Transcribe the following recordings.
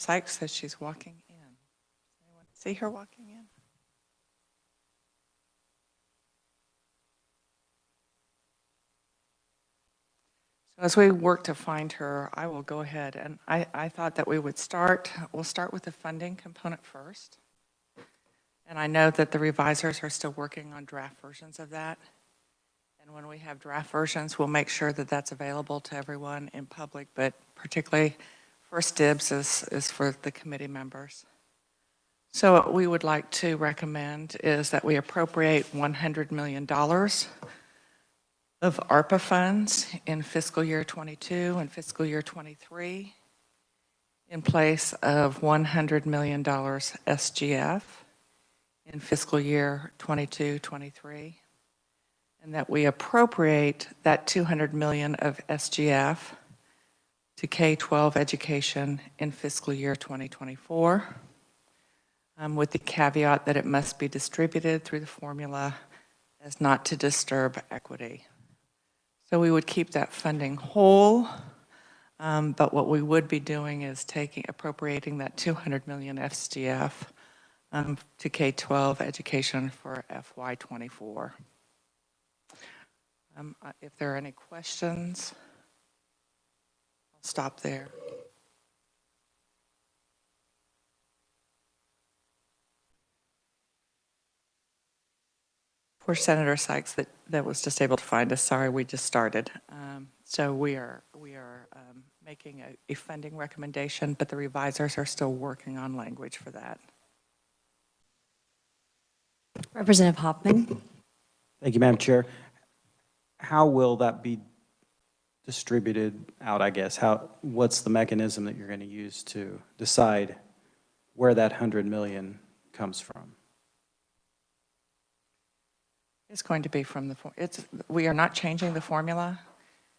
Sykes says she's walking in. Does anyone see her walking in? So as we work to find her, I will go ahead and I thought that we'll start with the funding component first. And I know that the revisers are still working on draft versions of that. And when we have draft versions, we'll make sure that that's available to everyone in public, but particularly first dibs is for the committee members. So what we would like to recommend is that we appropriate $100 million of ARPA funds in fiscal year 22 and fiscal year 23 in place of $100 million SGF in fiscal year 22-23, and that we appropriate that $200 million of SGF to K-12 education in fiscal year 2024, with the caveat that it must be distributed through the formula as not to disturb equity. So we would keep that funding whole, but what we would be doing is appropriating that $200 million SGF to K-12 education for FY24. If there are any questions, I'll stop there. For Senator Sykes that was just able to find us, sorry, we just started. So we are making a funding recommendation, but the revisers are still working on language for that. Representative Hoffman. Thank you, Madam Chair. How will that be distributed out, I guess? What's the mechanism that you're going to use to decide where that $100 million comes from? It's going to be from we are not changing the formula.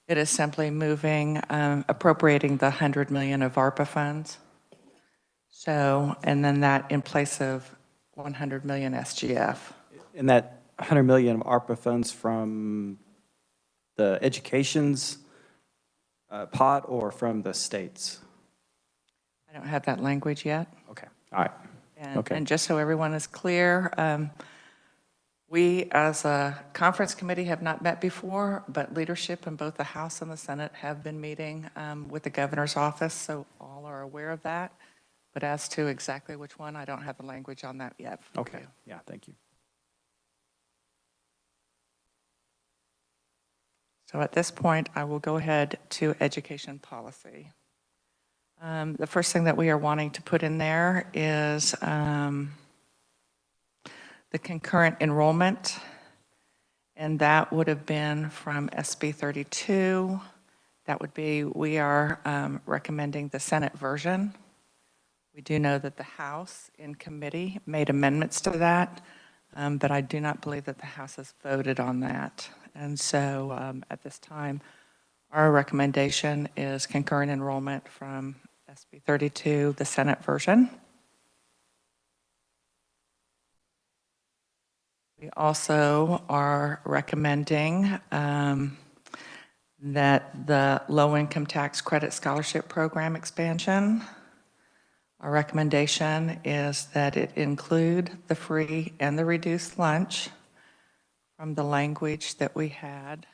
It is simply moving, appropriating the $100 million of ARPA funds. So, and then that in place of $100 million SGF. And that $100 million of ARPA funds from the education's pot or from the states? I don't have that language yet. Okay, all right. And just so everyone is clear, we as a conference committee have not met before, but leadership in both the House and the Senate have been meeting with the governor's office, so all are aware of that. But as to exactly which one, I don't have the language on that yet. Okay, yeah, thank you. So at this point, I will go ahead to education policy. The first thing that we are wanting to put in there is the concurrent enrollment, and that would have been from SB 32. That would be, we are recommending the Senate version. We do know that the House in committee made amendments to that, but I do not believe that the House has voted on that. And so at this time, our recommendation is concurrent enrollment from SB 32, the Senate version. We also are recommending that the low-income tax credit scholarship program expansion. Our recommendation is that it include the free and the reduced lunch from the language that we had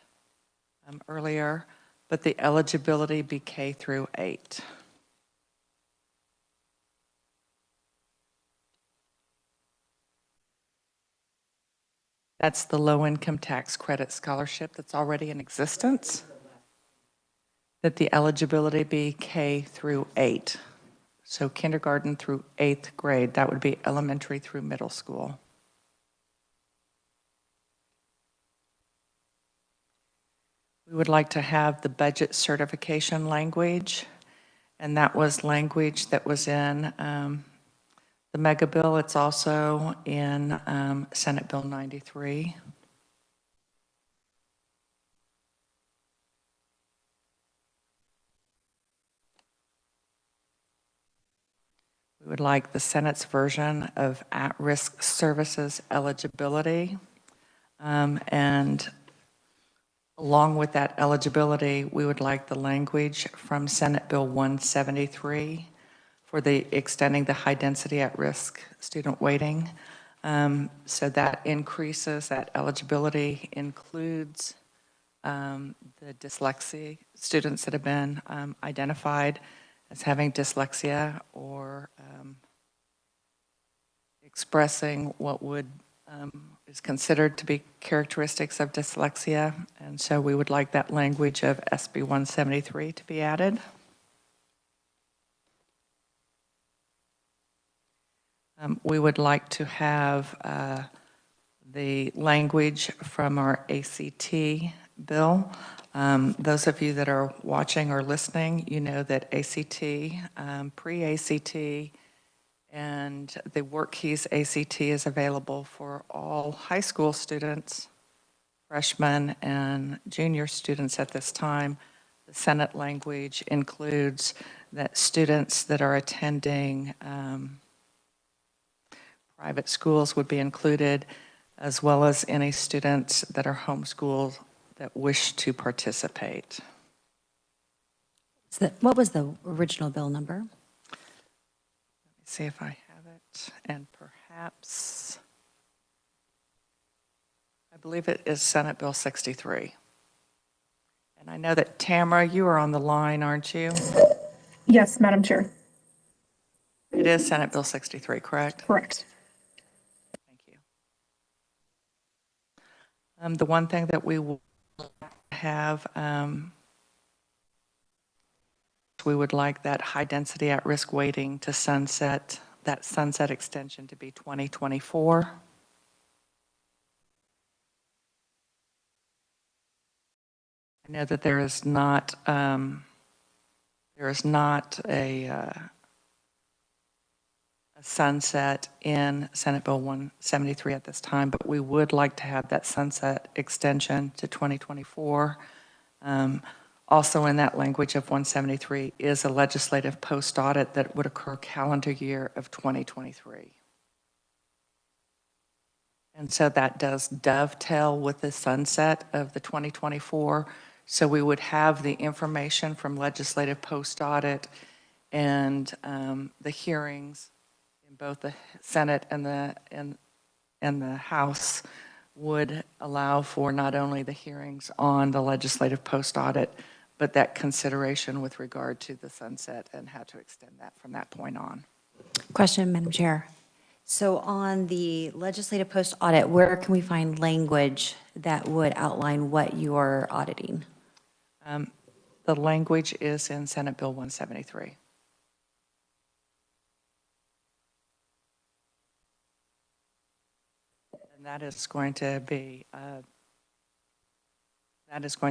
earlier, but the eligibility be K through 8. That's the low-income tax credit scholarship that's already in existence, that the eligibility be K through 8. So kindergarten through 8th grade, that would be elementary through middle school. We would like to have the budget certification language, and that was language that was in the mega bill. It's also in Senate Bill 93. We would like the Senate's version of at-risk services eligibility. And along with that eligibility, we would like the language from Senate Bill 173 for the extending the high-density at-risk student weighting. So that increases, that eligibility includes the dyslexia students that have been identified as having dyslexia or expressing what would is considered to be characteristics of dyslexia. And so we would like that language of SB 173 to be added. We would like to have the language from our ACT bill. Those of you that are watching or listening, you know that ACT, pre-ACT, and the Work Keys ACT is available for all high school students, freshmen, and junior students at this time. The Senate language includes that students that are attending private schools would be included, as well as any students that are homeschooled that wish to participate. What was the original bill number? Let me see if I have it, and perhaps, I believe it is Senate Bill 63. And I know that Tamara, you are on the line, aren't you? Yes, Madam Chair. It is Senate Bill 63, correct? Correct. Thank you. The one thing that we will have, we would like that high density at risk weighting to sunset, that sunset extension to be 2024. I know that there is not a sunset in Senate Bill 173 at this time, but we would like to have that sunset extension to 2024. Also in that language of 173 is a legislative post-audit that would occur calendar year of 2023. And so that does dovetail with the sunset of the 2024. So we would have the information from legislative post-audit and the hearings in both the Senate and the House would allow for not only the hearings on the legislative post-audit, but that consideration with regard to the sunset and how to extend that from that point on. Question, Madam Chair. So on the legislative post-audit, where can we find language that would outline what you are auditing? The language is in Senate Bill 173. And that is going to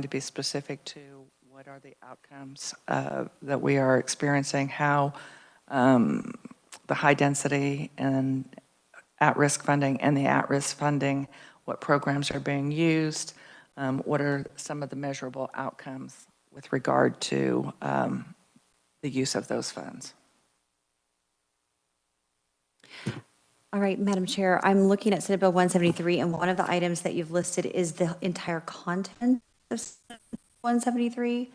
be specific to what are the outcomes that we are experiencing, how the high density and at-risk funding and the at-risk funding, what programs are being used, what are some of the measurable outcomes with regard to the use of those funds. All right, Madam Chair, I'm looking at Senate Bill 173, and one of the items that you've listed is the entire content of Senate 173.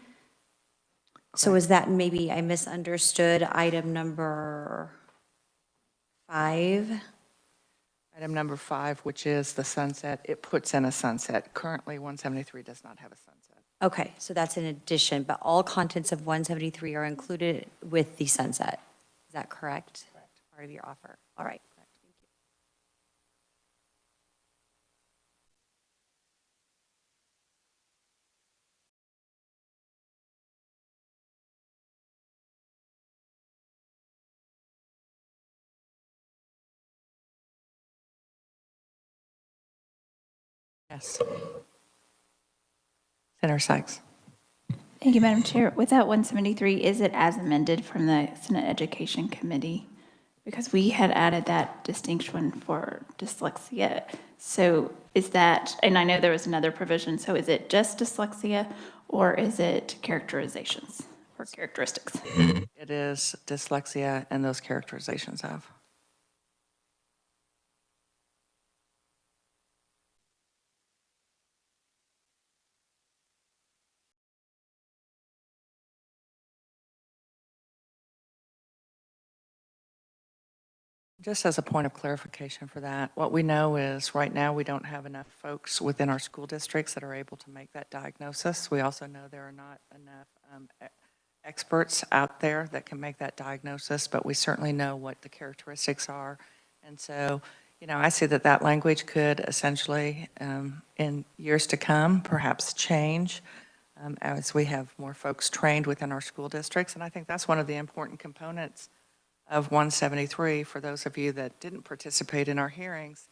So is that maybe I misunderstood item number 5? Item number 5, which is the sunset, it puts in a sunset. Currently, 173 does not have a sunset. Okay, so that's an addition, but all contents of 173 are included with the sunset. Is that correct? Correct. Part of your offer. All right. Yes. Senator Sykes. Thank you, Madam Chair. With that 173, is it as amended from the Senate Education Committee? Because we had added that distinction for dyslexia. So is that, and I know there was another provision, so is it just dyslexia or is it characterizations or characteristics? It is dyslexia and those characterizations of. Just as a point of clarification for that, what we know is right now we don't have enough folks within our school districts that are able to make that diagnosis. We also know there are not enough experts out there that can make that diagnosis, but we certainly know what the characteristics are. And so, I see that that language could essentially, in years to come, perhaps change as we have more folks trained within our school districts. And I think that's one of the important components of 173, for those of you that didn't participate in our hearings,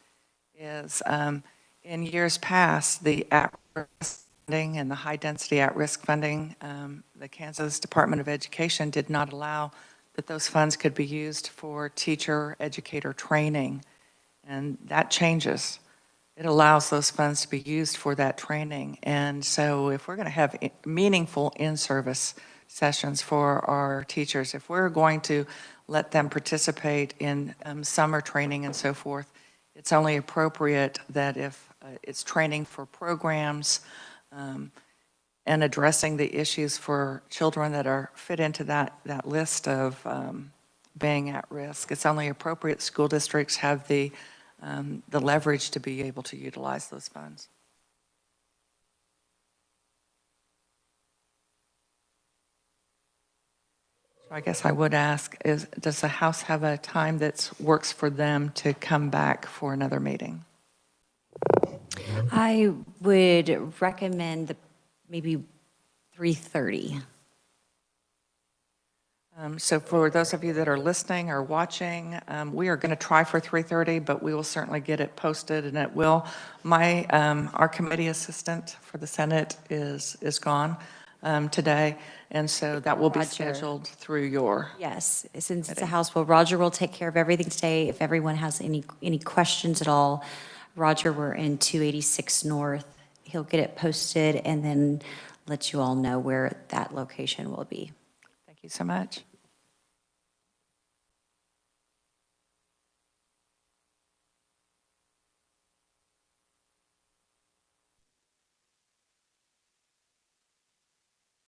is in years past, the at-risk funding and the high-density at-risk funding, the Kansas Department of Education did not allow that those funds could be used for teacher, educator training, and that changes. It allows those funds to be used for that training. And so if we're going to have meaningful in-service sessions for our teachers, if we're going to let them participate in summer training and so forth, it's only appropriate that if it's training for programs and addressing the issues for children that are fit into that list of being at risk, it's only appropriate school districts have the leverage to be able to utilize those funds. So I guess I would ask, does the House have a time that works for them to come back for another meeting? I would recommend maybe 3:30. So for those of you that are listening or watching, we are going to try for 3:30, but we will certainly get it posted, and it will. Our committee assistant for the Senate is gone today, and so that will be Roger. scheduled through your. Yes, since it's a House, well, Roger will take care of everything today. If everyone has any questions at all, Roger, we're in 286 North. He'll get it posted and then let you all know where that location will be. Thank you so much.